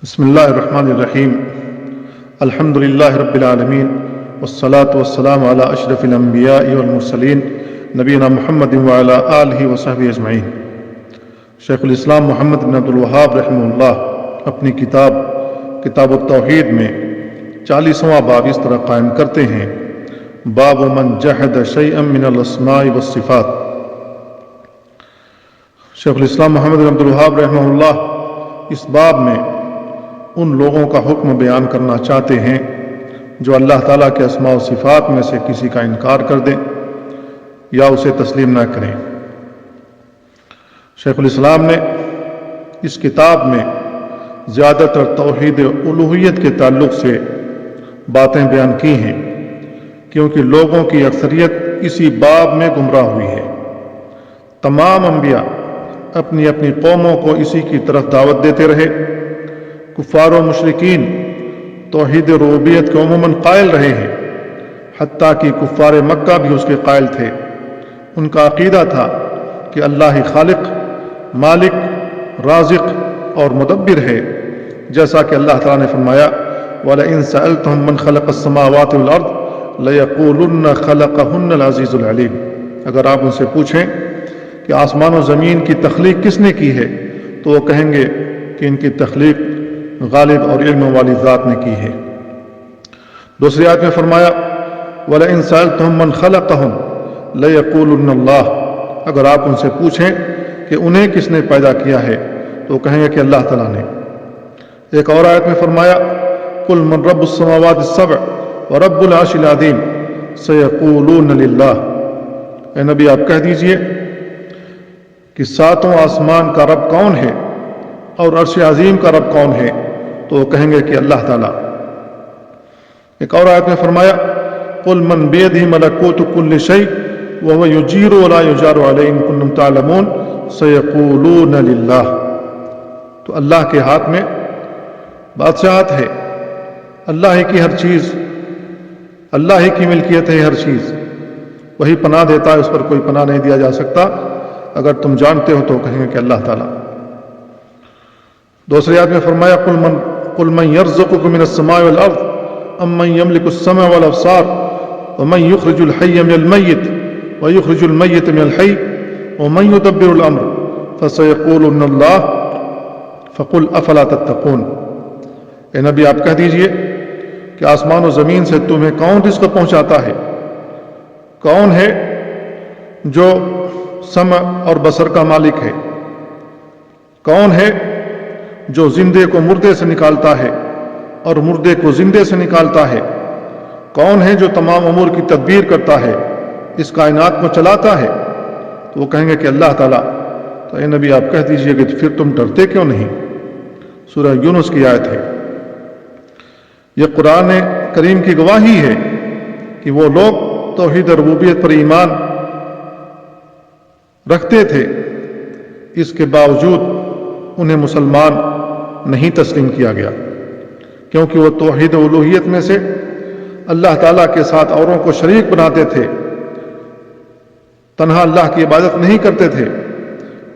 بسم اللہ الرحمن الرحیم الحمد للہ رب العالمین والصلاة والسلام علی اشرف الانبیاء والمرسلین نبینا محمد وعلی آلہ وصحبہ اجمعین۔ شیخ الاسلام محمد بن عبد الوہاب رحمہ اللہ اپنی کتاب التوحید میں 40واں باب اس طرح قائم کرتے ہیں: باب من جحد شیئا من الاسماء والصفات۔ شیخ الاسلام محمد بن عبد الوہاب رحمہ اللہ اس باب میں ان لوگوں کا حکم بیان کرنا چاہتے ہیں جو اللہ تعالیٰ کے اسماء و صفات میں سے کسی کا انکار کر دیں یا اسے تسلیم نہ کریں۔ شیخ الاسلام نے اس کتاب میں زیادہ تر توحید الوہیت کے تعلق سے باتیں بیان کی ہیں، کیونکہ لوگوں کی اکثریت اسی باب میں گمراہ ہوئی ہے۔ تمام انبیاء اپنی اپنی قوموں کو اسی کی طرف دعوت دیتے رہے۔ کفار و مشرکین توحید ربوبیت کے عموماً قائل رہے ہیں، حتیٰ کہ کفار مکہ بھی اس کے قائل تھے۔ ان کا عقیدہ تھا کہ اللہ ہی خالق، مالک، رازق اور مدبر ہے، جیسا کہ اللہ تعالیٰ نے فرمایا: وَلَئِن سَأَلْتَهُم مَّنْ خَلَقَ السَّمَاوَاتِ وَالْأَرْضَ لَيَقُولُنَّ خَلَقَهُنَّ الْعَزِيزُ الْعَلِيمُ۔ اگر آپ ان سے پوچھیں کہ آسمان و زمین کی تخلیق کس نے کی ہے، تو وہ کہیں گے کہ ان کی تخلیق غالب اور علم والی ذات نے کی ہے۔ دوسری آیت میں فرمایا: وَلَئِن سَأَلْتَهُم مَّنْ خَلَقَهُمْ لَيَقُولُنَّ اللَّهُ۔ اگر آپ ان سے پوچھیں کہ انہیں کس نے پیدا کیا ہے، تو وہ کہیں گے کہ اللہ تعالیٰ نے۔ ایک اور آیت میں فرمایا: قُلْ مَن رَّبُّ السَّمَاوَاتِ السَّبْعِ وَرَبُّ الْعَرْشِ الْعَظِيمِ سَيَقُولُونَ لِلَّهِ۔ اے نبی آپ کہہ دیجئے کہ ساتوں آسمان کا رب کون ہے اور عرش عظیم کا رب کون ہے، تو وہ کہیں گے کہ اللہ تعالیٰ۔ ایک اور آیت میں فرمایا: قُلْ مَن بِيَدِهِ مَلَكُوتُ كُلِّ شَيْءٍ وَهُوَ يُجِيرُ وَلَا يُجَارُ عَلَيْهِ إِن كُنتُمْ تَعْلَمُونَ سَيَقُولُونَ لِلَّهِ۔ تو اللہ کے ہاتھ میں بادشاہت ہے، اللہ ہی کی ہر چیز، اللہ ہی کی ملکیت ہے ہر چیز، وہی پناہ دیتا ہے، اس پر کوئی پناہ نہیں دیا جا سکتا۔ اگر تم جانتے ہو تو کہیں گے کہ اللہ تعالیٰ۔ دوسری آیت میں فرمایا: قُلْ مَن يَرْزُقُكُم مِّنَ السَّمَاءِ وَالْأَرْضِ أَمَّن يَمْلِكُ السَّمْعَ وَالْأَبْصَارَ وَمَن يُخْرِجُ الْحَيَّ مِنَ الْمَيِّتِ وَيُخْرِجُ الْمَيِّتَ مِنَ الْحَيِّ وَمَن يُدَبِّرُ الْأَمْرَ فَسَيَقُولُنَّ اللَّهُ فَقُلْ أَفَلَا تَتَّقُونَ۔ اے نبی آپ کہہ دیجئے کہ آسمان و زمین سے تمہیں کون رزق پہنچاتا ہے؟ کون ہے جو سمع اور بصر کا مالک ہے؟ کون ہے جو زندے کو مردے سے نکالتا ہے اور مردے کو زندے سے نکالتا ہے؟ کون ہے جو تمام امور کی تدبیر کرتا ہے، اس کائنات کو چلاتا ہے؟ تو وہ کہیں گے کہ اللہ تعالیٰ۔ تو اے نبی آپ کہہ دیجئے کہ پھر تم ڈرتے کیوں نہیں؟ سورہ یونس کی آیت ہے۔ یہ قرآن کریم کی گواہی ہے کہ وہ لوگ توحید ربوبیت پر ایمان رکھتے تھے، اس کے باوجود انہیں مسلمان نہیں تسلیم کیا گیا، کیونکہ وہ توحید الوہیت میں سے اللہ تعالیٰ کے ساتھ اوروں کو شریک بناتے تھے، تنہا اللہ کی عبادت نہیں کرتے تھے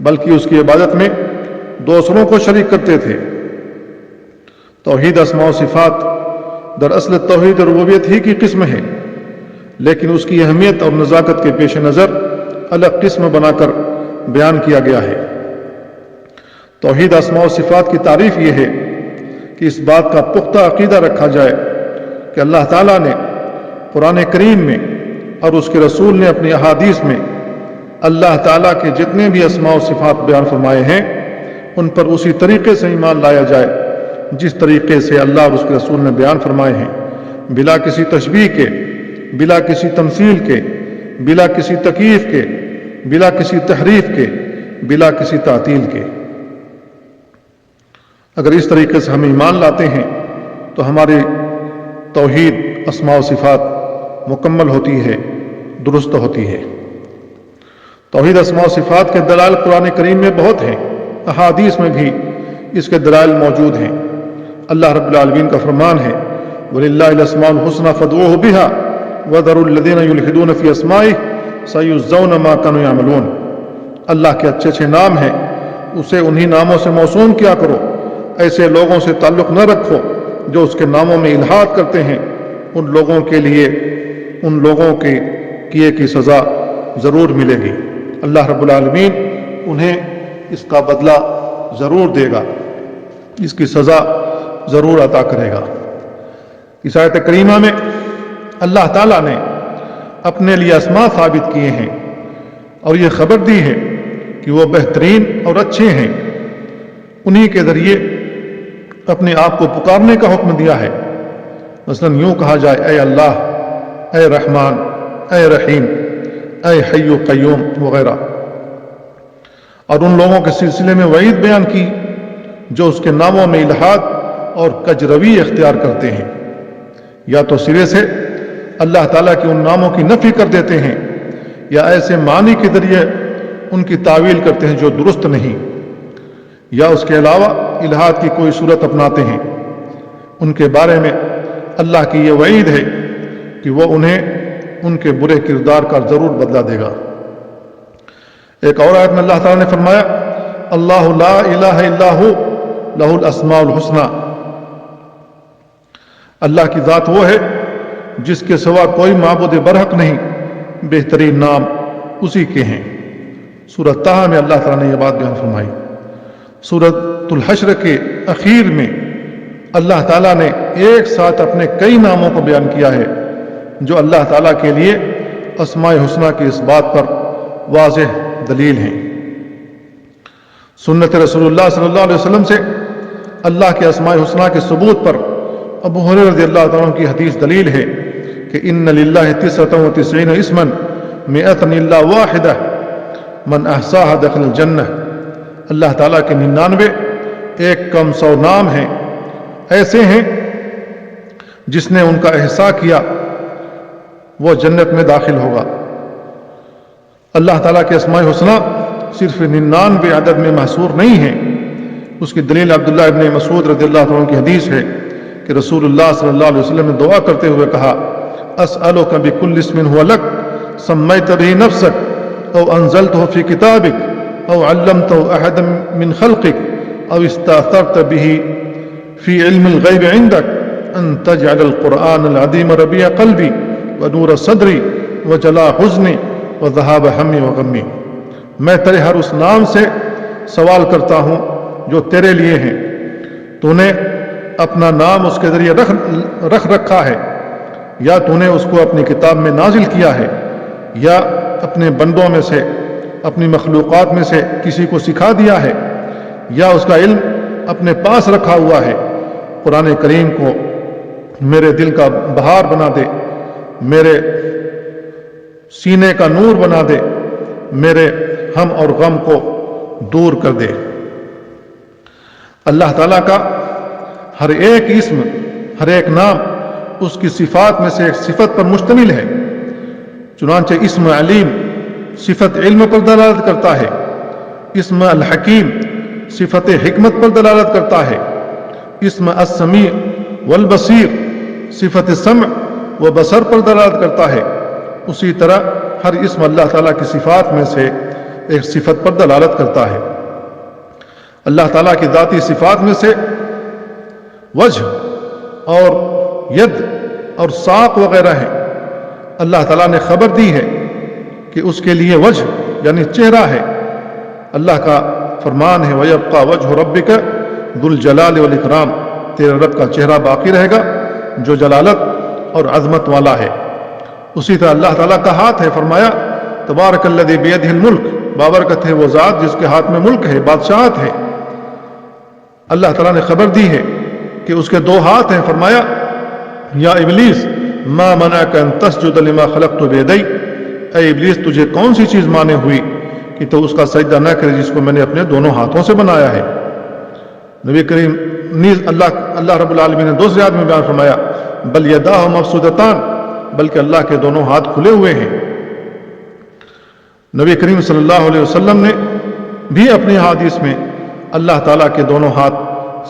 بلکہ اس کی عبادت میں دوسروں کو شریک کرتے تھے۔ توحید اسماء و صفات دراصل توحید ربوبیت ہی کی قسم ہے، لیکن اس کی اہمیت اور نزاکت کے پیش نظر الگ قسم بنا کر بیان کیا گیا ہے۔ توحید اسماء و صفات کی تعریف یہ ہے کہ اس بات کا پختہ عقیدہ رکھا جائے کہ اللہ تعالیٰ نے قرآن کریم میں اور اس کے رسول نے اپنی احادیث میں اللہ تعالیٰ کے جتنے بھی اسماء و صفات بیان فرمائے ہیں، ان پر اسی طریقے سے ایمان لایا جائے جس طریقے سے اللہ اور اس کے رسول نے بیان فرمائے ہیں، بلا کسی تشبیہ کے، بلا کسی تمثیل کے، بلا کسی تکییف کے، بلا کسی تحریف کے، بلا کسی تعطیل کے۔ اگر اس طریقے سے ہم ایمان لاتے ہیں تو ہماری توحید اسماء و صفات مکمل ہوتی ہے، درست ہوتی ہے۔ توحید اسماء و صفات کے دلائل قرآن کریم میں بہت ہیں، احادیث میں بھی اس کے دلائل موجود ہیں۔ اللہ رب العالمین کا فرمان ہے: وَلِلَّهِ الْأَسْمَاءُ الْحُسْنَىٰ فَادْعُوهُ بِهَا وَذَرُوا الَّذِينَ يُلْحِدُونَ فِي أَسْمَائِهِ سَيُجْزَوْنَ مَا كَانُوا يَعْمَلُونَ۔ اللہ کے اچھے اچھے نام ہیں، اسے انہی ناموں سے موسوم کیا کرو ایسے لوگوں سے تعلق نہ رکھو جو اس کے ناموں میں الحاد کرتے ہیں، ان لوگوں کے لیے ان لوگوں کے کیے کی سزا ضرور ملے گی، اللہ رب العالمین انہیں اس کا بدلہ ضرور دے گا، اس کی سزا ضرور عطا کرے گا۔ اس آیت کریمہ میں اللہ تعالیٰ نے اپنے لیے اسماء ثابت کیے ہیں اور یہ خبر دی ہے کہ وہ بہترین اور اچھے ہیں، انہی کے ذریعے اپنے آپ کو پکارنے کا حکم دیا ہے۔ مثلا یوں کہا جائے اے اللہ، اے رحمان، اے رحیم، اے حی و قیوم وغیرہ، اور ان لوگوں کے سلسلے میں وعید بیان کی جو اس کے ناموں میں الحاد اور کجروی اختیار کرتے ہیں، یا تو سرے سے اللہ تعالیٰ کے ان ناموں کی نفی کر دیتے ہیں، یا ایسے معنی کے ذریعے ان کی تعویل کرتے ہیں جو درست نہیں، یا اس کے علاوہ الحاد کی کوئی صورت اپناتے ہیں۔ ان کے بارے میں اللہ کی یہ وعید ہے کہ وہ انہیں ان کے برے کردار کا ضرور بدلہ دے گا۔ ایک اور آیت میں اللہ تعالیٰ نے فرمایا اللہ لا الہ الا ہو لہ الاسماء الحسنی، اللہ کی ذات وہ ہے جس کے سوا کوئی معبود برحق نہیں، بہترین نام اسی کے ہیں۔ سورۃ طٰہٰ میں اللہ تعالیٰ نے یہ بات بیان فرمائی۔ سورۃ الحشر کے اخیر میں اللہ تعالیٰ نے ایک ساتھ اپنے کئی ناموں کو بیان کیا ہے جو اللہ تعالیٰ کے لیے اسماء حسنہ کی اس بات پر واضح دلیل ہیں۔ سنت رسول اللہ صلی اللہ علیہ وسلم سے اللہ کے اسماء حسنہ کے ثبوت پر ابو ہریرہ رضی اللہ تعالیٰ عنہ کی حدیث دلیل ہے کہ ان للہ 99 اسما 100 الا واحدہ من احصاها دخل الجنہ، اللہ تعالیٰ کے 99 ایک کم 100 نام ہیں، ایسے ہیں جس نے ان کا احصاء کیا وہ جنت میں داخل ہوگا۔ اللہ تعالیٰ کے اسماء حسنہ صرف 99 عدد میں محصور نہیں ہیں۔ اس کی دلیل عبداللہ ابن مسعود رضی اللہ عنہ کی حدیث ہے کہ رسول اللہ صلی اللہ علیہ وسلم نے دعا کرتے ہوئے کہا اسألک بکل اسم هو لک سمیت به نفسک او انزلته فی کتابک او علمته احدا من خلقک او استأثرت به فی علم الغیب عندک ان تجعل القرآن العظیم ربیع قلبی ونور صدری وجلاء حزنی وذهاب ہمی وغمی، میں تیرے ہر اس نام سے سوال کرتا ہوں جو تیرے لیے ہیں، تو نے اپنا نام اس کے ذریعے رکھ رکھا ہے، یا تو نے اس کو اپنی کتاب میں نازل کیا ہے، یا اپنے بندوں میں سے اپنی مخلوقات میں سے کسی کو سکھا دیا ہے، یا اس کا علم اپنے پاس رکھا ہوا ہے۔ قرآن کریم کو میرے دل کا بہار بنا دے، میرے سینے کا نور بنا دے، میرے ہم اور غم کو دور کر دے۔ اللہ تعالیٰ کا ہر ایک اسم، ہر ایک نام اس کی صفات میں سے ایک صفت پر مشتمل ہے۔ چنانچہ اسم علیم صفت علم پر دلالت کرتا ہے، اسم الحکیم صفت حکمت پر دلالت کرتا ہے، اسم السمیع والبصیر صفت سمع و بصر پر دلالت کرتا ہے۔ اسی طرح ہر اسم اللہ تعالیٰ کی صفات میں سے ایک صفت پر دلالت کرتا ہے۔ اللہ تعالیٰ کی ذاتی صفات میں سے وجہ اور ید اور ساق وغیرہ ہیں۔ اللہ تعالیٰ نے خبر دی ہے کہ اس کے لیے وجہ یعنی چہرہ ہے۔ اللہ کا فرمان ہے وَيَبْقَى وَجْهُ رَبِّكَ ذُو الْجَلَالِ وَالْإِكْرَامِ، تیرے رب کا چہرہ باقی رہے گا جو جلالت اور عظمت والا ہے۔ اسی طرح اللہ تعالیٰ کا ہاتھ ہے، فرمایا تبارک الذی بیدہ الملک، بابرکت ہے وہ ذات جس کے ہاتھ میں ملک ہے، بادشاہت ہے۔ اللہ تعالیٰ نے خبر دی ہے کہ اس کے 2 ہاتھ ہیں، فرمایا یا ابلیس ما منعک ان تسجد لما خلقت بیدی، اے ابلیس تجھے کون سی چیز مانے ہوئی کہ تو اس کا سجدہ نہ کرے جس کو میں نے اپنے دونوں ہاتھوں سے بنایا ہے۔ نبی کریم نیز اللہ رب العالمین نے دوسری آیت میں بیان فرمایا بل یداہ مبسوطتان، بلکہ اللہ کے دونوں ہاتھ کھلے ہوئے ہیں۔ نبی کریم صلی اللہ علیہ وسلم نے بھی اپنی حدیث میں اللہ تعالیٰ کے دونوں ہاتھ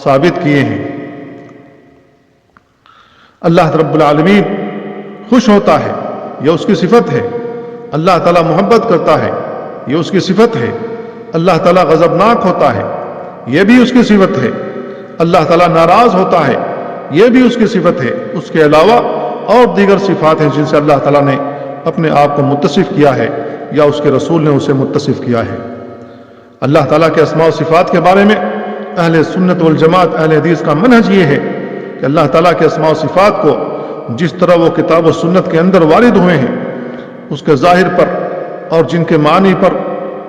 ثابت کیے ہیں۔ اللہ رب العالمین خوش ہوتا ہے، یہ اس کی صفت ہے۔ اللہ تعالیٰ محبت کرتا ہے، یہ اس کی صفت ہے۔ اللہ تعالیٰ غضبناک ہوتا ہے، یہ بھی اس کی صفت ہے۔ اللہ تعالیٰ ناراض ہوتا ہے، یہ بھی اس کی صفت ہے۔ اس کے علاوہ اور دیگر صفات ہیں جن سے اللہ تعالیٰ نے اپنے آپ کو متصف کیا ہے یا اس کے رسول نے اسے متصف کیا ہے۔ اللہ تعالیٰ کے اسماء و صفات کے بارے میں اہل سنت والجماعت اہل حدیث کا منہج یہ ہے کہ اللہ تعالیٰ کے اسماء و صفات کو جس طرح وہ کتاب و سنت کے اندر وارد ہوئے ہیں اس کے ظاہر پر اور جن کے معنی پر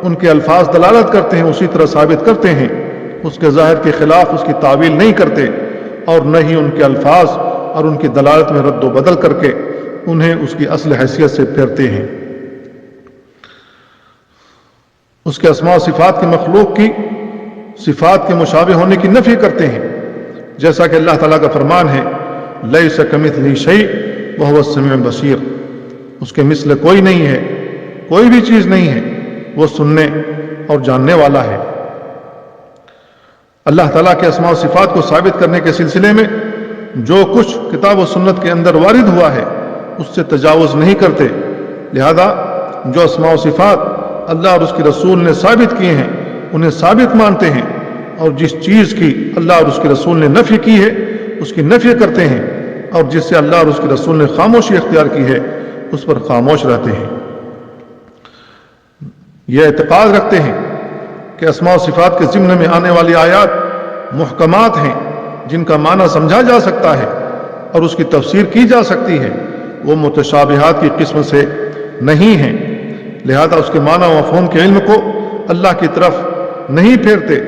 ان کے الفاظ دلالت کرتے ہیں اسی طرح ثابت کرتے ہیں، اس کے ظاہر کے خلاف اس کی تعویل نہیں کرتے اور نہ ہی ان کے الفاظ اور ان کی دلالت میں رد و بدل کر کے انہیں اس کی اصل حیثیت سے پھیرتے ہیں۔ اس کے اسماء و صفات کی مخلوق کی صفات کے مشابہ ہونے کی نفی کرتے ہیں، جیسا کہ اللہ تعالیٰ کا فرمان ہے لیس کمثلہ شیء وہو السمیع البصیر، اس کے مثل کوئی نہیں ہے، کوئی بھی چیز نہیں ہے، وہ سننے اور جاننے والا ہے۔ اللہ تعالیٰ کے اسماء و صفات کو ثابت کرنے کے سلسلے میں جو کچھ کتاب و سنت کے اندر وارد ہوا ہے اس سے تجاوز نہیں کرتے، لہذا جو اسماء و صفات اللہ اور اس کے رسول نے ثابت کیے ہیں انہیں ثابت مانتے ہیں، اور جس چیز کی اللہ اور اس کے رسول نے نفی کی ہے اس کی نفی کرتے ہیں، اور جس سے اللہ اور اس کے رسول نے خاموشی اختیار کی ہے اس پر خاموش رہتے ہیں۔ یہ اعتقاد رکھتے ہیں کہ اسماء و صفات کے ضمن میں آنے والی آیات محکمات ہیں جن کا معنی سمجھا جا سکتا ہے اور اس کی تفسیر کی جا سکتی ہے، وہ متشابہات کی قسم سے نہیں ہیں، لہذا اس کے معنی و مفہوم کے علم کو اللہ کی طرف نہیں پھیرتے،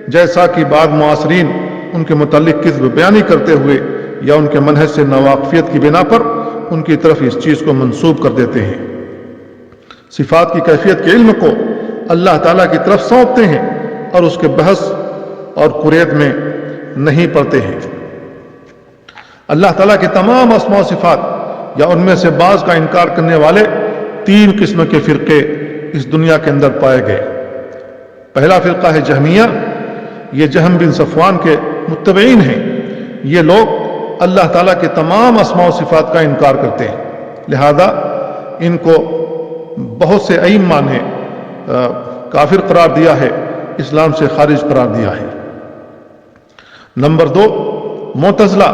جیسا کہ بعض معاصرین ان کے متعلق کذب بیانی کرتے ہوئے یا ان کے منہج سے ناواقفیت کی بنا پر ان کی طرف اس چیز کو منسوب کر دیتے ہیں۔ صفات کی کیفیت کے علم کو اللہ تعالیٰ کی طرف سونپتے ہیں اور اس کے بحث اور قرید میں نہیں پڑتے ہیں۔ اللہ تعالیٰ کے تمام اسماء و صفات یا ان میں سے بعض کا انکار کرنے والے 3 قسم کے فرقے اس دنیا کے اندر پائے گئے۔ پہلا فرقہ ہے جہمیہ، یہ جہم بن صفوان کے متبعین ہیں۔ یہ لوگ اللہ تعالیٰ کے تمام اسماء و صفات کا انکار کرتے ہیں، لہذا ان کو بہت سے ائمہ نے کافر قرار دیا ہے، اسلام سے خارج قرار دیا ہے۔ نمبر 2 معتزلہ،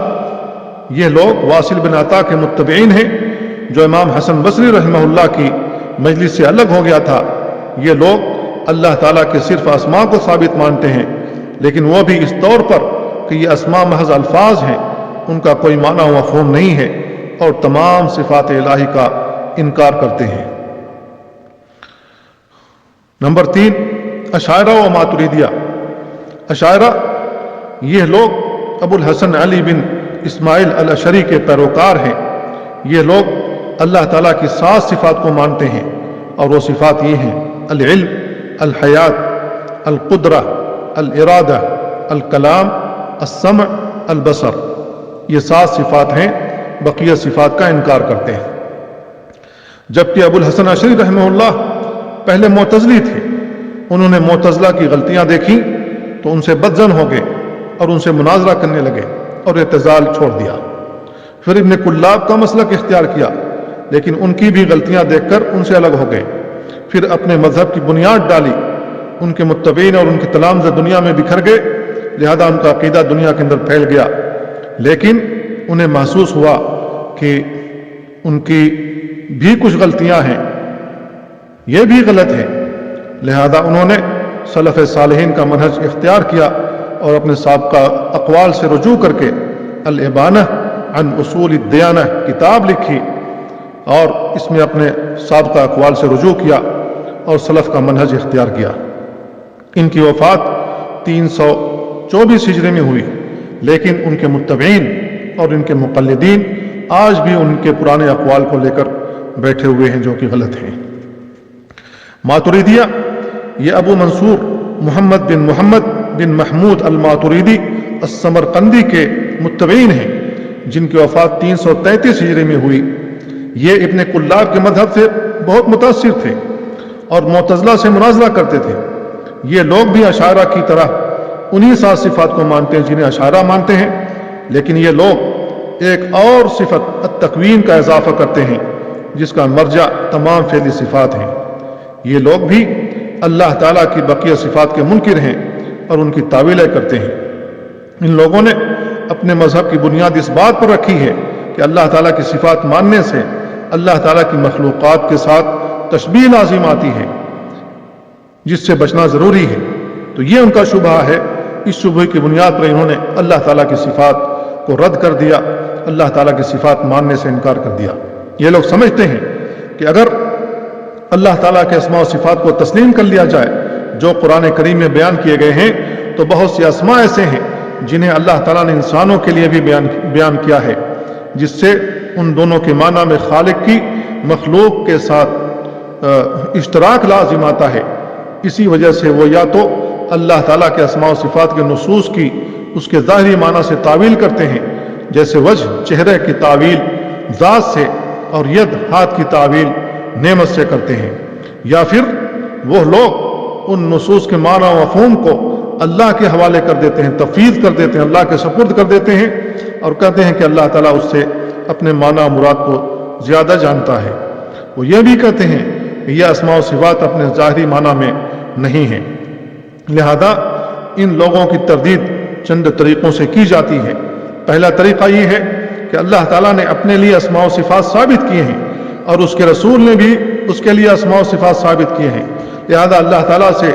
یہ لوگ واصل بن عطا کے متبعین ہیں جو امام حسن بصری رحمہ اللہ کی مجلس سے الگ ہو گیا تھا۔ یہ لوگ اللہ تعالیٰ کے صرف اسماء کو ثابت مانتے ہیں، لیکن وہ بھی اس طور پر کہ یہ اسماء محض الفاظ ہیں، ان کا کوئی معنی و مفہوم نہیں ہے، اور تمام صفات الہی کا انکار کرتے ہیں۔ نمبر 3 اشاعرہ و ماتریدیہ۔ اشاعرہ یہ لوگ ابو الحسن علی بن اسماعیل الاشعری کے پیروکار ہیں۔ یہ لوگ اللہ تعالیٰ کی 7 صفات کو مانتے ہیں، اور وہ صفات یہ ہیں: العلم، الحیات، القدرہ، الارادہ، الکلام، السمع، البصر۔ یہ 7 صفات ہیں، بقیہ صفات کا انکار کرتے ہیں۔ جبکہ ابو الحسن اشعری رحمہ اللہ پہلے معتزلی تھے، انہوں نے معتزلہ کی غلطیاں دیکھیں تو ان سے بدظن ہو گئے اور ان سے مناظرہ کرنے لگے اور اعتزال چھوڑ دیا۔ پھر ابن کلاب کا مسلک اختیار کیا، لیکن ان کی بھی غلطیاں دیکھ کر ان سے الگ ہو گئے۔ پھر اپنے مذہب کی بنیاد ڈالی، ان کے متبعین اور ان کے تلامذہ دنیا میں بکھر گئے، لہذا ان کا عقیدہ دنیا کے اندر پھیل گیا، لیکن انہیں محسوس ہوا کہ ان کی بھی کچھ غلطیاں ہیں، یہ بھی غلط ہے، لہذا انہوں نے سلف صالحین کا منہج اختیار کیا اور اپنے سابقہ اقوال سے رجوع کر کے الابانہ عن اصول الدیانہ کتاب لکھی اور اس میں اپنے سابقہ اقوال سے رجوع کیا اور سلف کا منہج اختیار کیا۔ ان کی وفات 324 ہجری میں ہوئی، لیکن ان کے متبعین اور ان کے مقلدین آج بھی ان کے پرانے اقوال کو لے کر بیٹھے ہوئے ہیں جو کہ غلط ہیں۔ ماتریدیہ یہ ابو منصور محمد بن محمود الماتریدی السمرقندی کے متبعین ہیں، جن کی وفات 333 ہجری میں ہوئی۔ یہ ابن کلاب کے مذہب سے بہت متاثر تھے اور معتزلہ سے مناظرہ کرتے تھے۔ یہ لوگ بھی اشاعرہ کی طرح انہی 7 صفات کو مانتے ہیں جنہیں اشاعرہ مانتے ہیں، لیکن یہ لوگ ایک اور صفت التکوین کا اضافہ کرتے ہیں جس کا مرجع تمام فعلی صفات ہیں۔ یہ لوگ بھی اللہ تعالیٰ کی بقیہ صفات کے منکر ہیں اور ان کی تعویلیں کرتے ہیں۔ ان لوگوں نے اپنے مذہب کی بنیاد اس بات پر رکھی ہے کہ اللہ تعالیٰ کی صفات ماننے سے اللہ تعالیٰ کی مخلوقات کے ساتھ تشبیہ لازم آتی ہے، جس سے بچنا ضروری ہے۔ تو یہ ان کا شبہ ہے۔ اس شبہ کی بنیاد پر انہوں نے اللہ تعالیٰ کی صفات کو رد کر دیا، اللہ تعالیٰ کی صفات ماننے سے انکار کر دیا۔ یہ لوگ سمجھتے ہیں کہ اگر اللہ تعالیٰ کے اسماء و صفات کو تسلیم کر لیا جائے جو قرآن کریم میں بیان کیے گئے ہیں، تو بہت سے اسماء ایسے ہیں جنہیں اللہ تعالیٰ نے انسانوں کے لیے بھی بیان کیا ہے، جس سے ان دونوں کے معنی میں خالق کی مخلوق کے ساتھ اشتراک لازم آتا ہے۔ اسی وجہ سے وہ یا تو اللہ تعالیٰ کے اسماء و صفات کے نصوص کی اس کے ظاہری معنی سے تعویل کرتے ہیں، جیسے وجہ چہرے کی تعویل ذات سے اور ید ہاتھ کی تعویل نعمت سے کرتے ہیں، یا پھر وہ لوگ ان نصوص کے معنی و مفہوم کو اللہ کے حوالے کر دیتے ہیں، تفویض کر دیتے ہیں، اللہ کے سپرد کر دیتے ہیں اور کہتے ہیں کہ اللہ تعالیٰ اس سے اپنے معنی و مراد کو زیادہ جانتا ہے۔ وہ یہ بھی کہتے ہیں کہ یہ اسماء و صفات اپنے ظاہری معنی میں نہیں ہیں۔ لہذا ان لوگوں کی تردید چند طریقوں سے کی جاتی ہے۔ پہلا طریقہ یہ ہے کہ اللہ تعالیٰ نے اپنے لیے اسماء و صفات ثابت کیے ہیں اور اس کے رسول نے بھی اس کے لیے اسماء و صفات ثابت کیے ہیں، لہذا اللہ تعالیٰ سے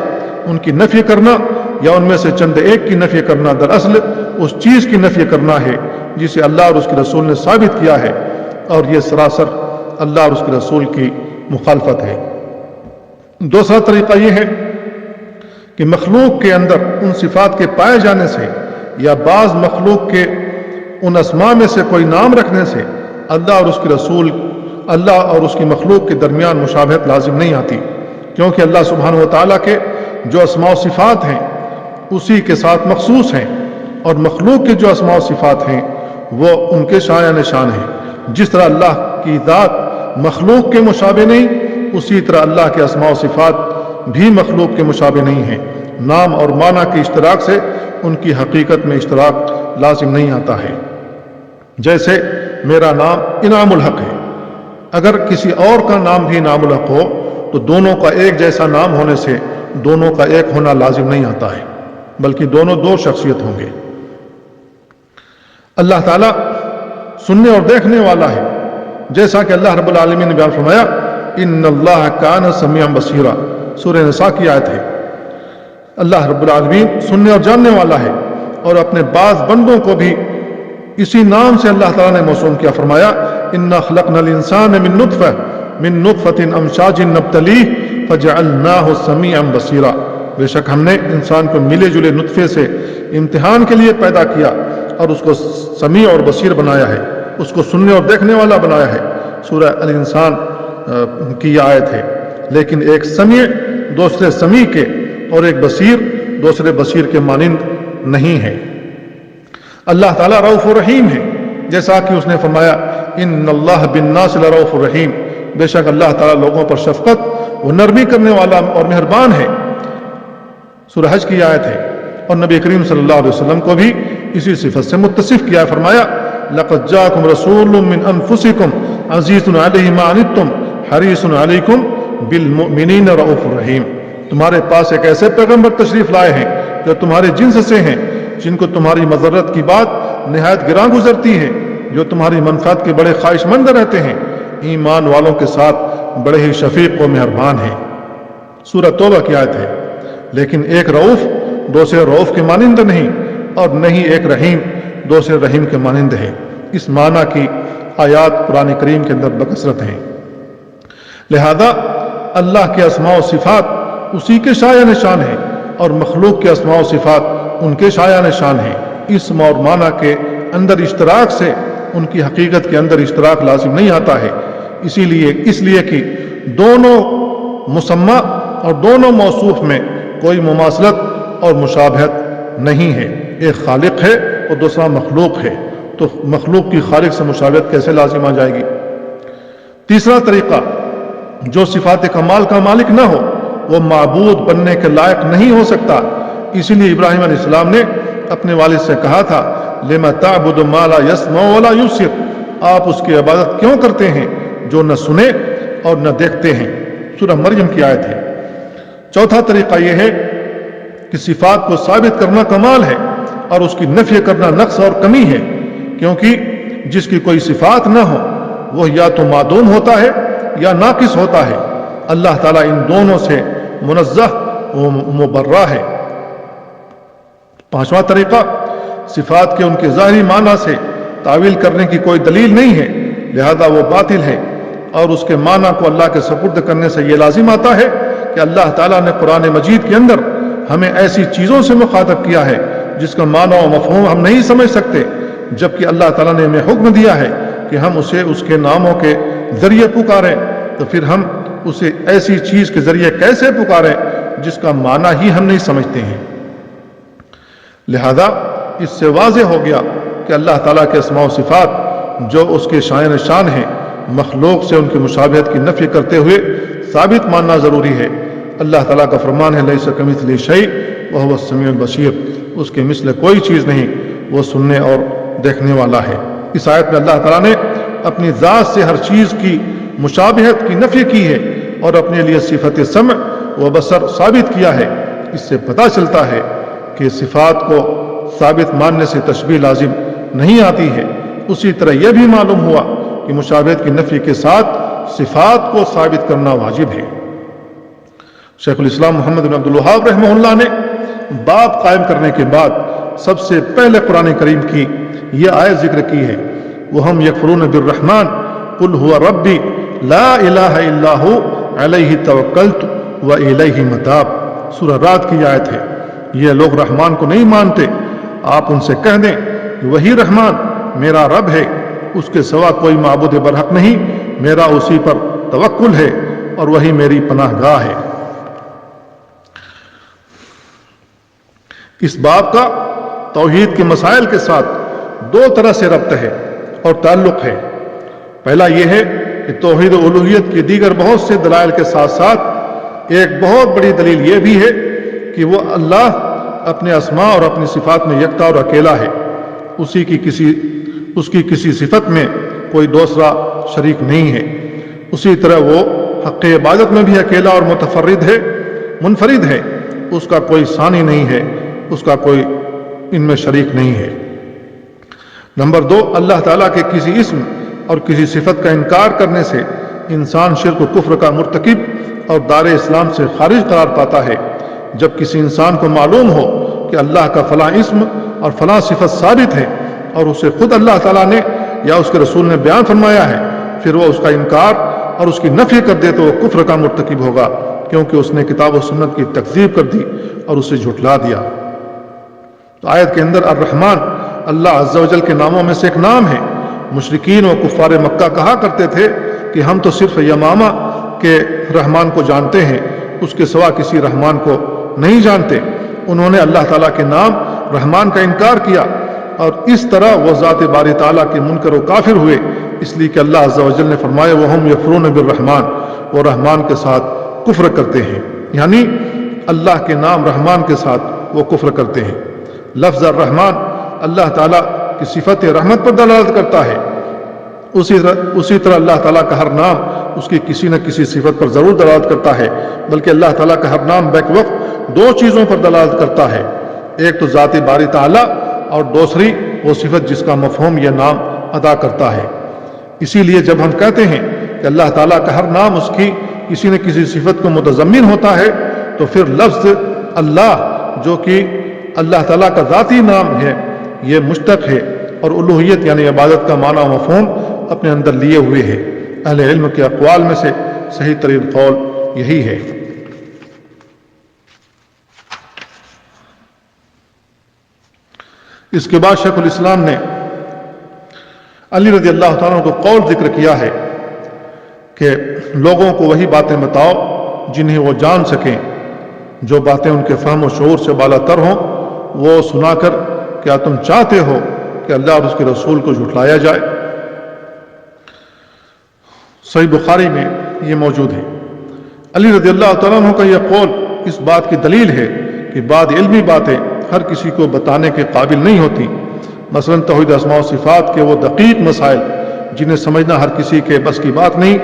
ان کی نفی کرنا یا ان میں سے چند ایک کی نفی کرنا دراصل اس چیز کی نفی کرنا ہے جسے اللہ اور اس کے رسول نے ثابت کیا ہے، اور یہ سراسر اللہ اور اس کے رسول کی مخالفت ہے۔ دوسرا طریقہ یہ ہے کہ مخلوق کے اندر ان صفات کے پائے جانے سے یا بعض مخلوق کے ان اسماء میں سے کوئی نام رکھنے سے اللہ اور اس کے رسول، اللہ اور اس کی مخلوق کے درمیان مشابہت لازم نہیں آتی، کیونکہ اللہ سبحانہ و تعالیٰ کے جو اسماء و صفات ہیں اسی کے ساتھ مخصوص ہیں، اور مخلوق کے جو اسماء و صفات ہیں وہ ان کے شایع نشان ہیں۔ جس طرح اللہ کی ذات مخلوق کے مشابہ نہیں، اسی طرح اللہ کے اسماء و صفات بھی مخلوق کے مشابہ نہیں ہیں۔ نام اور معنی کے اشتراک سے ان کی حقیقت میں اشتراک لازم نہیں آتا ہے۔ جیسے میرا نام انعام الحق ہے، اگر کسی اور کا نام بھی انعام الحق ہو تو دونوں کا ایک جیسا نام ہونے سے دونوں کا ایک ہونا لازم نہیں آتا ہے، بلکہ دونوں دو شخصیت ہوں گے۔ اللہ تعالیٰ سننے اور دیکھنے والا ہے، جیسا کہ اللہ رب العالمین نے بیان فرمایا ان اللہ کان سمیعا بصیرا، سورہ نساء کی آیت ہے۔ اللہ رب العالمین سننے اور جاننے والا ہے، اور اپنے بعض بندوں کو بھی اسی نام سے اللہ تعالیٰ نے موسوم کیا، فرمایا انا خلقنا الانسان من نطفۃ امشاج نبتلیہ فجعلناہ سمیعا بصیرا، بے شک ہم نے انسان کو ملے جلے نطفے سے امتحان کے لیے پیدا کیا اور اس کو سمیع اور بصیر بنایا ہے، اس کو سننے اور دیکھنے والا بنایا ہے۔ سورہ الانسان کی یہ آیت ہے۔ لیکن ایک سمیع دوسرے سمیع کے اور ایک بصیر دوسرے بصیر کے مانند نہیں ہے۔ اللہ تعالیٰ رؤوف الرحیم ہے، جیسا کہ اس نے فرمایا ان اللہ بالناس لرؤوف الرحیم، بے شک اللہ تعالیٰ لوگوں پر شفقت و نرمی کرنے والا اور مہربان ہے۔ سورہ حج کی آیت ہے، اور نبی کریم صلی اللہ علیہ وسلم کو بھی اسی صفت سے متصف کیا ہے، فرمایا لقد جاءکم رسول من انفسکم عزیز علیہ ما عنتم حریص علیکم بالمؤمنین رؤوف الرحیم، تمہارے پاس ایک ایسے پیغمبر تشریف لائے ہیں جو تمہارے جنس سے ہیں، جن کو تمہاری مضرت کی بات نہایت گراں گزرتی ہے، جو تمہاری منفعت کے بڑے خواہش مند رہتے ہیں، ایمان والوں کے ساتھ بڑے ہی شفیق و مہربان ہیں۔ سورہ توبہ کی آیت ہے۔ لیکن ایک رؤوف دوسرے رؤوف کے مانند نہیں، اور نہیں ایک رحیم دوسرے رحیم کے مانند ہے۔ اس معنی کی آیات قرآن کریم کے اندر بکثرت ہیں۔ لہذا اللہ کے اسماء و صفات اسی کے شایع نشان ہیں، اور مخلوق کے اسماء و صفات ان کے شایع نشان ہیں۔ اسم اور معنی کے اندر اشتراک سے ان کی حقیقت کے اندر اشتراک لازم نہیں آتا ہے، اس لیے کہ دونوں مسمى اور دونوں موصوف میں کوئی مماثلت اور مشابہت نہیں ہے۔ ایک خالق ہے اور دوسرا مخلوق ہے، تو مخلوق کی خالق سے مشابہت کیسے لازم آ جائے گی؟ تیسرا طریقہ، جو صفات کمال کا مالک نہ ہو وہ معبود بننے کے لائق نہیں ہو سکتا۔ اسی لیے ابراہیم علیہ السلام نے اپنے والد سے کہا تھا لما تعبد ما لا يسمع ولا يبصر، آپ اس کی عبادت کیوں کرتے ہیں جو نہ سنے اور نہ دیکھتے ہیں؟ سورہ مریم کی آیت ہے۔ چوتھا طریقہ یہ ہے کہ صفات کو ثابت کرنا کمال ہے، اور اس کی نفی کرنا نقص اور کمی ہے، کیونکہ جس کی کوئی صفات نہ ہو وہ یا تو معدوم ہوتا ہے یا ناقص ہوتا ہے۔ اللہ تعالیٰ ان دونوں سے منزہ و مبرہ ہے۔ پانچواں طریقہ، صفات کے ان کے ظاہری معنی سے تعویل کرنے کی کوئی دلیل نہیں ہے، لہذا وہ باطل ہے، اور اس کے معنی کو اللہ کے سپرد کرنے سے یہ لازم آتا ہے کہ اللہ تعالیٰ نے قرآن مجید کے اندر ہمیں ایسی چیزوں سے مخاطب کیا ہے جس کا معنی و مفہوم ہم نہیں سمجھ سکتے، جبکہ اللہ تعالیٰ نے ہمیں حکم دیا ہے کہ ہم اسے اس کے ناموں کے ذریعے پکاریں، تو پھر ہم اسے ایسی چیز کے ذریعے کیسے پکاریں جس کا معنی ہی ہم نہیں سمجھتے ہیں۔ لہذا اس سے واضح ہو گیا کہ اللہ تعالیٰ کے اسماء و صفات جو اس کے شائن شان ہیں، مخلوق سے ان کی مشابہت کی نفی کرتے ہوئے ثابت ماننا ضروری ہے۔ اللہ تعالیٰ کا فرمان ہے لیس کمثلہ شیء وہو السمیع البصیر، اس کے مثل کوئی چیز نہیں، وہ سننے اور دیکھنے والا ہے۔ اس آیت میں اللہ تعالیٰ نے اپنی ذات سے ہر چیز کی مشابہت کی نفی کی ہے اور اپنے لیے صفت سمع و بصر ثابت کیا ہے۔ اس سے پتہ چلتا ہے کہ صفات کو ثابت ماننے سے تشبیہ لازم نہیں آتی ہے۔ اسی طرح یہ بھی معلوم ہوا کہ مشابہت کی نفی کے ساتھ صفات کو ثابت کرنا واجب ہے۔ شیخ الاسلام محمد بن عبد الوہاب رحمہ اللہ نے باب قائم کرنے کے بعد سب سے پہلے قرآن کریم کی یہ آیت ذکر کی ہے، وَهُمْ يَكْفُرُونَ بِالرَّحْمَنِ قُلْ هُوَ رَبِّي لَا إِلَٰهَ إِلَّا هُوَ عَلَيْهِ تَوَكَّلْتُ وَإِلَيْهِ مَتَابِ۔ سورہ رات کی آیت ہے۔ یہ لوگ رحمان کو نہیں مانتے، آپ ان سے کہہ دیں کہ وہی رحمان میرا رب ہے، اس کے سوا کوئی معبود برحق نہیں، میرا اسی پر توکل ہے اور وہی میری پناہ گاہ ہے۔ اس باب کا توحید کے مسائل کے ساتھ دو طرح سے ربط ہے اور تعلق ہے۔ پہلا یہ ہے کہ توحید الوہیت کی دیگر بہت سے دلائل کے ساتھ ساتھ ایک بہت بڑی دلیل یہ بھی ہے کہ وہ اللہ اپنے اسماء اور اپنی صفات میں یکتا اور اکیلا ہے، اس کی کسی صفت میں کوئی دوسرا شریک نہیں ہے۔ اسی طرح وہ حق عبادت میں بھی اکیلا اور منفرد ہے، اس کا کوئی ثانی نہیں ہے، اس کا کوئی ان میں شریک نہیں ہے۔ نمبر دو، اللہ تعالیٰ کے کسی اسم اور کسی صفت کا انکار کرنے سے انسان شرک و کفر کا مرتکب اور دار اسلام سے خارج قرار پاتا ہے۔ جب کسی انسان کو معلوم ہو کہ اللہ کا فلاں اسم اور فلاں صفت ثابت ہے اور اسے خود اللہ تعالیٰ نے یا اس کے رسول نے بیان فرمایا ہے، پھر وہ اس کا انکار اور اس کی نفی کر دے تو وہ کفر کا مرتکب ہوگا، کیونکہ اس نے کتاب و سنت کی تکذیب کر دی اور اسے جھٹلا دیا۔ تو آیت کے اندر الرحمن اللہ عز و جل کے ناموں میں سے ایک نام ہے۔ مشرکین و کفار مکہ کہا کرتے تھے کہ ہم تو صرف یمامہ کے رحمان کو جانتے ہیں، اس کے سوا کسی رحمان کو نہیں جانتے۔ انہوں نے اللہ تعالیٰ کے نام رحمان کا انکار کیا اور اس طرح وہ ذات باری تعالیٰ کے منکر و کافر ہوئے، اس لیے کہ اللہ عز و جل نے فرمایا وَهُمْ يَكْفُرُونَ بِالرَّحْمَنِ، وہ رحمان کے ساتھ کفر کرتے ہیں، یعنی اللہ کے نام رحمان کے ساتھ وہ کفر کرتے ہیں۔ لفظ الرحمن اللہ تعالیٰ کی صفت رحمت پر دلالت کرتا ہے، اسی طرح اللہ تعالیٰ کا ہر نام اس کی کسی نہ کسی صفت پر ضرور دلالت کرتا ہے، بلکہ اللہ تعالیٰ کا ہر نام بیک وقت دو چیزوں پر دلالت کرتا ہے، ایک تو ذات باری تعالیٰ اور دوسری وہ صفت جس کا مفہوم یہ نام ادا کرتا ہے۔ اسی لیے جب ہم کہتے ہیں کہ اللہ تعالیٰ کا ہر نام اس کی کسی نہ کسی صفت کو متضمن ہوتا ہے، تو پھر لفظ اللہ جو کہ اللہ تعالیٰ کا ذاتی نام ہے یہ مشتق ہے اور الوہیت یعنی عبادت کا معنی و مفہوم اپنے اندر لیے ہوئے ہے۔ اہل علم کے اقوال میں سے صحیح ترین قول یہی ہے۔ اس کے بعد شیخ الاسلام نے علی رضی اللہ تعالیٰ کو قول ذکر کیا ہے کہ لوگوں کو وہی باتیں بتاؤ جنہیں وہ جان سکیں، جو باتیں ان کے فہم و شعور سے بالا تر ہوں، وہ سنا کر کیا تم چاہتے ہو کہ اللہ اور اس کے رسول کو جھٹلایا جائے؟ صحیح بخاری میں یہ موجود ہے۔ علی رضی اللہ تعالیٰ عنہ کا یہ قول اس بات کی دلیل ہے کہ بعض علمی باتیں ہر کسی کو بتانے کے قابل نہیں ہوتی، مثلا توحید اسماء و صفات کے وہ دقیق مسائل جنہیں سمجھنا ہر کسی کے بس کی بات نہیں،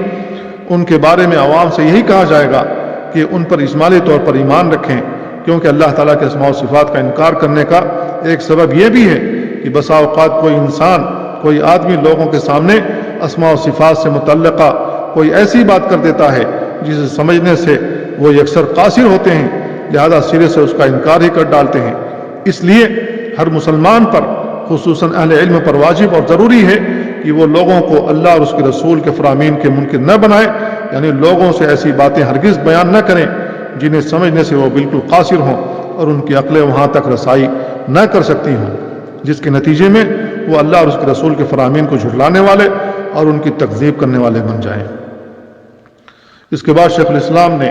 ان کے بارے میں عوام سے یہی کہا جائے گا کہ ان پر اجمالی طور پر ایمان رکھیں، کیونکہ اللہ تعالیٰ کے اسماء و صفات کا انکار کرنے کا ایک سبب یہ بھی ہے کہ بسا اوقات کوئی انسان، کوئی آدمی لوگوں کے سامنے اسماء و صفات سے متعلقہ کوئی ایسی بات کر دیتا ہے جسے سمجھنے سے وہ یکسر قاصر ہوتے ہیں، لہذا سرے سے اس کا انکار ہی کر ڈالتے ہیں۔ اس لیے ہر مسلمان پر، خصوصاً اہل علم پر واجب اور ضروری ہے کہ وہ لوگوں کو اللہ اور اس کے رسول کے فرامین کے منکر نہ بنائے، یعنی لوگوں سے ایسی باتیں ہرگز بیان نہ کریں جنہیں سمجھنے سے وہ بالکل قاصر ہوں اور ان کی عقلیں وہاں تک رسائی نہ کر سکتی ہوں، جس کے نتیجے میں وہ اللہ اور اس کے رسول کے فرامین کو جھٹلانے والے اور ان کی تکذیب کرنے والے بن جائیں۔ اس کے بعد شیخ الاسلام نے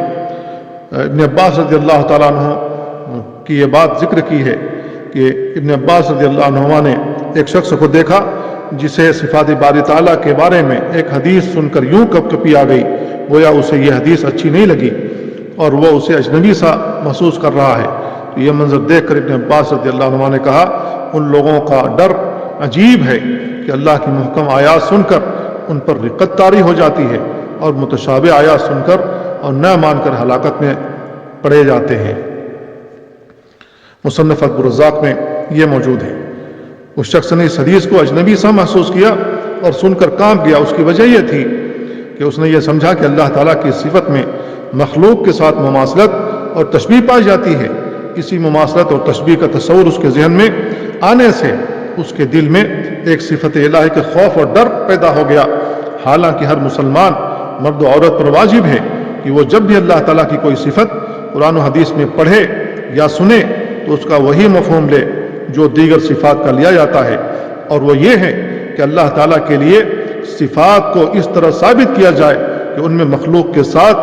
ابن عباس رضی اللہ تعالیٰ عنہ کی یہ بات ذکر کی ہے کہ ابن عباس رضی اللہ عنہما نے ایک شخص کو دیکھا جسے صفات باری تعالیٰ کے بارے میں ایک حدیث سن کر یوں کپ کپی آ گئی، گویا اسے یہ حدیث اچھی نہیں لگی اور وہ اسے اجنبی سا محسوس کر رہا ہے۔ تو یہ منظر دیکھ کر ابن عباس رضی اللہ عنہ نے کہا، ان لوگوں کا ڈر عجیب ہے کہ اللہ کی محکم آیات سن کر ان پر رقت طاری ہو جاتی ہے اور متشابہ آیات سن کر اور نہ مان کر ہلاکت میں پڑے جاتے ہیں۔ مصنف عبدالرزاق میں یہ موجود ہے۔ اس شخص نے اس حدیث کو اجنبی سا محسوس کیا اور سن کر کانپ گیا۔ اس کی وجہ یہ تھی کہ اس نے یہ سمجھا کہ اللہ تعالیٰ کی صفت میں مخلوق کے ساتھ مماثلت اور تشبیہ پائی جاتی ہے۔ اسی مماثلت اور تشبیہ کا تصور اس کے ذہن میں آنے سے اس کے دل میں ایک صفت الہی کے خوف اور ڈر پیدا ہو گیا۔ حالانکہ ہر مسلمان مرد و عورت پر واجب ہے کہ وہ جب بھی اللہ تعالیٰ کی کوئی صفت قرآن و حدیث میں پڑھے یا سنے تو اس کا وہی مفہوم لے جو دیگر صفات کا لیا جاتا ہے، اور وہ یہ ہے کہ اللہ تعالیٰ کے لیے صفات کو اس طرح ثابت کیا جائے کہ ان میں مخلوق کے ساتھ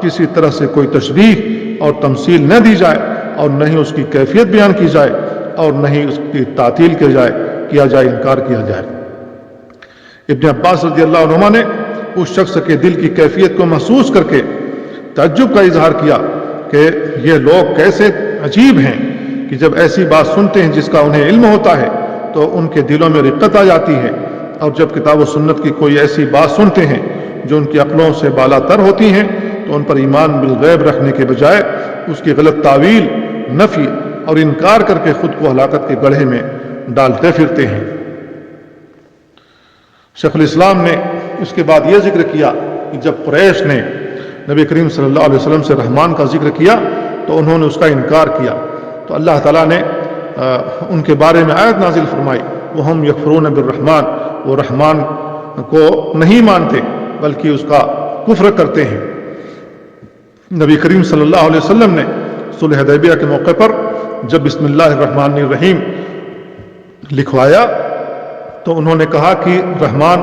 کسی طرح سے کوئی تشبیہ اور تمثیل نہ دی جائے، اور نہ ہی اس کی کیفیت بیان کی جائے، اور نہ ہی اس کی تعطیل کیا جائے، انکار کیا جائے۔ ابن عباس رضی اللہ عنہما نے اس شخص کے دل کی کیفیت کو محسوس کر کے تعجب کا اظہار کیا کہ یہ لوگ کیسے عجیب ہیں کہ جب ایسی بات سنتے ہیں جس کا انہیں علم ہوتا ہے تو ان کے دلوں میں رقت آ جاتی ہے، اور جب کتاب و سنت کی کوئی ایسی بات سنتے ہیں جو ان کی عقلوں سے بالا تر ہوتی ہیں تو ان پر ایمان بالغیب رکھنے کے بجائے اس کی غلط تعویل، نفی اور انکار کر کے خود کو ہلاکت کے گڑھے میں ڈالتے پھرتے ہیں۔ شیخ الاسلام نے اس کے بعد یہ ذکر کیا کہ جب قریش نے نبی کریم صلی اللہ علیہ وسلم سے رحمان کا ذکر کیا تو انہوں نے اس کا انکار کیا، تو اللہ تعالیٰ نے ان کے بارے میں آیت نازل فرمائی، وَهُمْ يَكْفُرُونَ بِالرَّحْمَانِ، وہ رحمان کو نہیں مانتے بلکہ اس کا کفر کرتے ہیں۔ نبی کریم صلی اللہ علیہ وسلم نے صلح حدیبیہ کے موقع پر جب بسم اللہ الرحمن الرحیم لکھوایا تو انہوں نے کہا کہ رحمان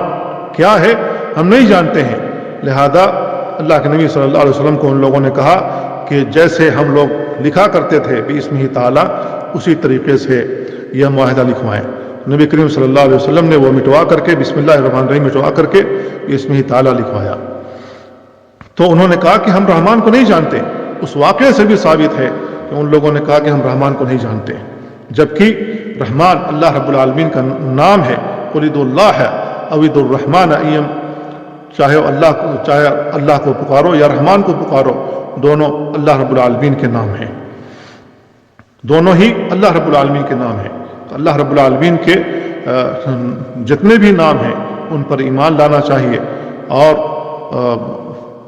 کیا ہے ہم نہیں جانتے ہیں، لہذا اللہ کے نبی صلی اللہ علیہ وسلم کو ان لوگوں نے کہا کہ جیسے ہم لوگ لکھا کرتے تھے باسمہ تعالیٰ اسی طریقے سے یہ معاہدہ لکھوائیں۔ نبی کریم صلی اللہ علیہ وسلم نے وہ مٹوا کر کے بسم اللہ الرحمن الرحیم مٹوا کر کے باسمہ تعالیٰ لکھوایا۔ تو انہوں نے کہا کہ ہم رحمان کو نہیں جانتے۔ اس واقعے سے بھی ثابت ہے کہ ان لوگوں نے کہا کہ ہم رحمان کو نہیں جانتے، جبکہ رحمان اللہ رب العالمین کا نام ہے۔ قل ادعوا اللہ او ادعوا الرحمن ایم، چاہے اللہ کو پکارو یا رحمان کو پکارو، دونوں اللہ رب العالمین کے نام ہیں، دونوں ہی اللہ رب العالمین کے نام ہیں۔ تو اللہ رب العالمین کے جتنے بھی نام ہیں ان پر ایمان لانا چاہیے، اور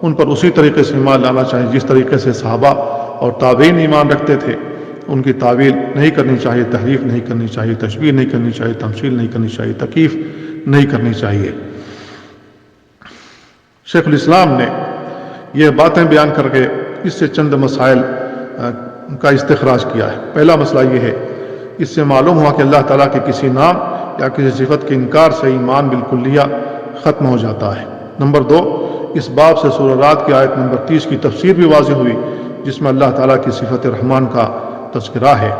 ان پر اسی طریقے سے ایمان لانا چاہیے جس طریقے سے صحابہ اور تابعین ایمان رکھتے تھے۔ ان کی تعویل نہیں کرنی چاہیے، تحریف نہیں کرنی چاہیے، تشبیہ نہیں کرنی چاہیے، تمثیل نہیں کرنی چاہیے، تکییف نہیں کرنی چاہیے۔ شیخ الاسلام نے یہ باتیں بیان کر کے اس سے چند مسائل کا استخراج کیا ہے۔ پہلا مسئلہ یہ ہے، اس سے معلوم ہوا کہ اللہ تعالیٰ کے کسی نام یا کسی صفت کے انکار سے ایمان بالکلیہ ختم ہو جاتا ہے۔ نمبر 2، اس باب سے سورہ رات کی آیت نمبر 30 کی تفسیر بھی واضح ہوئی جس میں اللہ تعالیٰ کی صفت رحمان کا تذکرہ ہے۔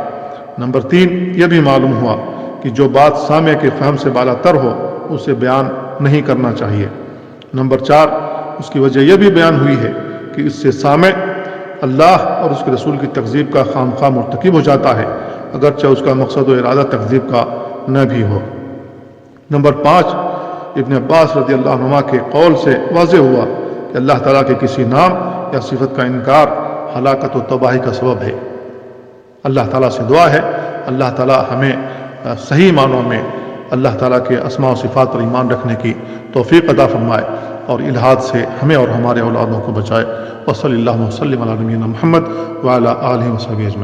نمبر 3، یہ بھی معلوم ہوا کہ جو بات سامع کے فہم سے بالا تر ہو اسے بیان نہیں کرنا چاہیے۔ نمبر 4، اس کی وجہ یہ بھی بیان ہوئی ہے کہ اس سے سامع اللہ اور اس کے رسول کی تکذیب کا خامخواہ مرتکب ہو جاتا ہے، اگرچہ اس کا مقصد و ارادہ تکذیب کا نہ بھی ہو۔ نمبر 5، ابن عباس رضی اللہ عنہ کے قول سے واضح ہوا کہ اللہ تعالیٰ کے کسی نام یا صفت کا انکار ہلاکت و تباہی کا سبب ہے۔ اللہ تعالیٰ سے دعا ہے اللہ تعالی ہمیں صحیح معنوں میں اللہ تعالیٰ کے اسماء و صفات پر ایمان رکھنے کی توفیق عطا فرمائے اور الحاد سے ہمیں اور ہمارے اولادوں کو بچائے۔ وصلی اللہ وسلم علی نبینا محمد وعلی آلہ وصحبہ اجمعین۔